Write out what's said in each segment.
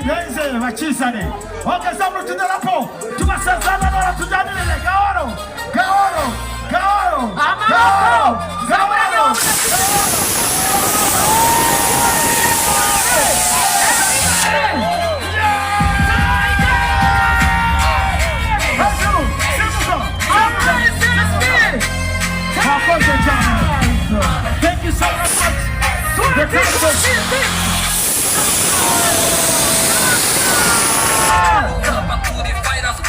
Beze bachisane. Okay, somos tudarapo. Tugasazana na tujanile gaoro. Gaoro. Gaoro. Gaoro. Gaoro. Thank you so much.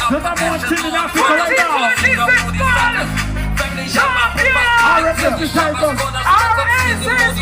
The number one team in Africa right now. RSSB Tigers. RSSB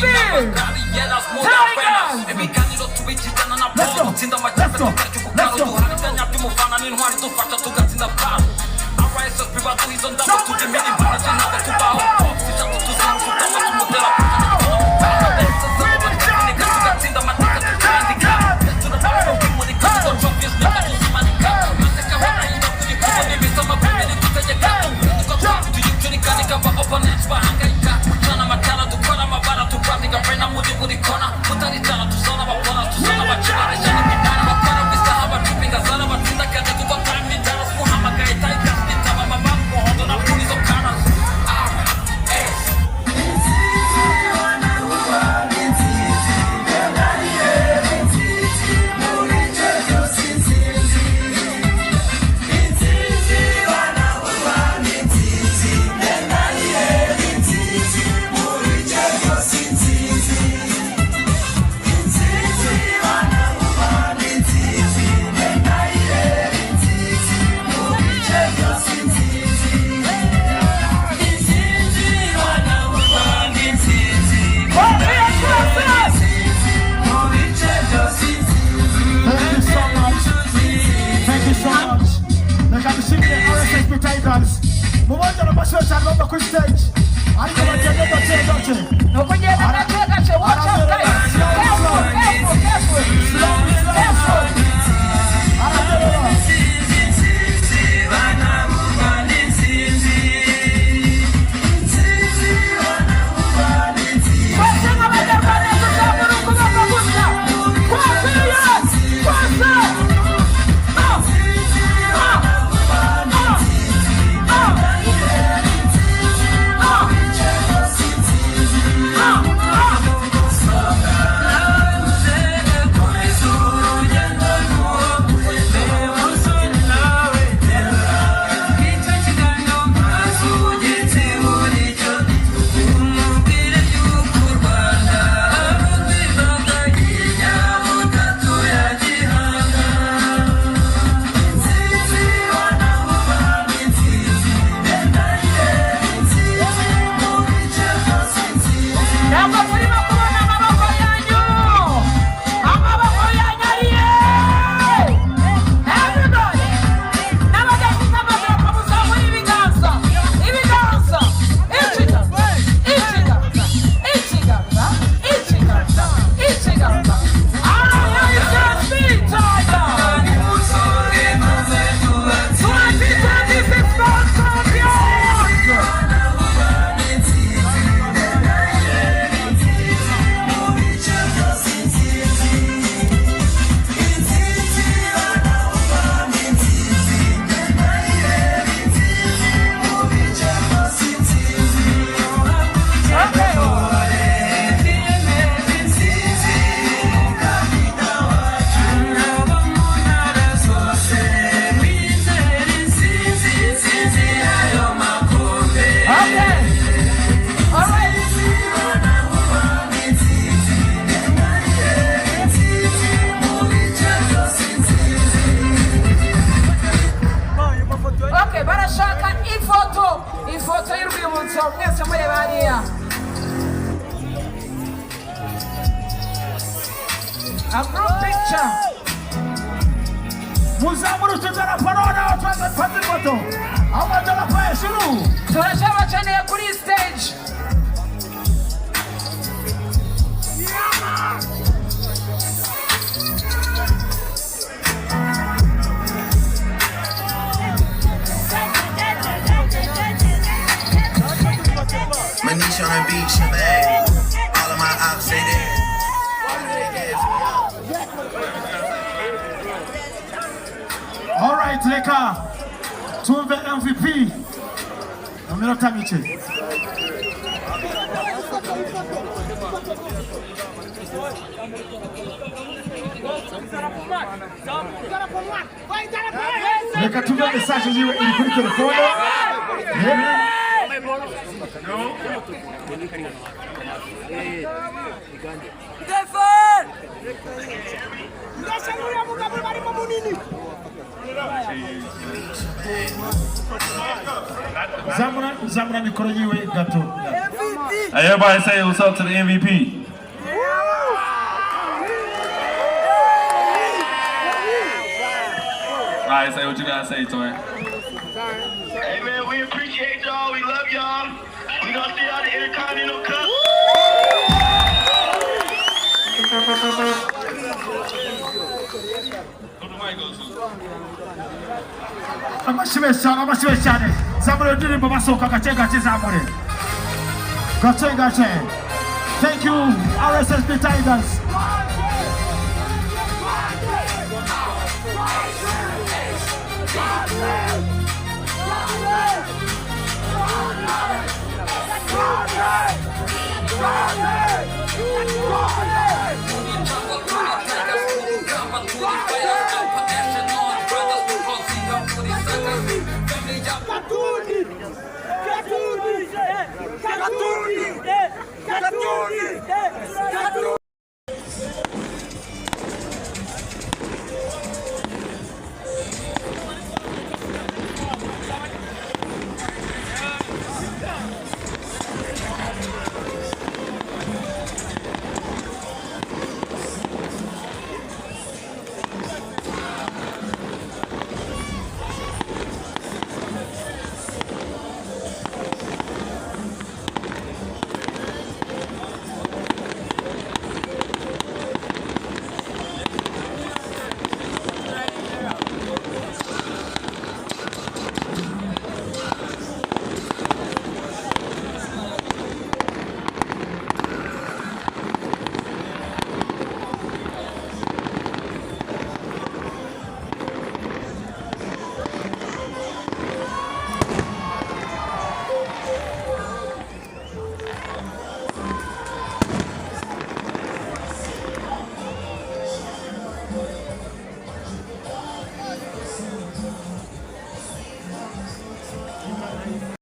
A group picture. Muzamuru tuzana parona watwaza patimoto. Amadala pae suru. Tunashaba chane ya kuri stage. Manish on the beach, Shabbat. All of my ops say that. Alright, reka tumve MVP mu minota mike. Reka tumve message yiwe iri kuri telefone. Zamura mikoro yiwe gato. Hey, everybody say what's up to the MVP. Alright, say what you gotta say, Toy. Hey man, we appreciate y'all. We love y'all. We gonna see y'all the Intercontinental Cup. Amashimwe cyane. Zamura ndirimbo basohoka gace zamure. Gace. Thank you, RSSB Tigers.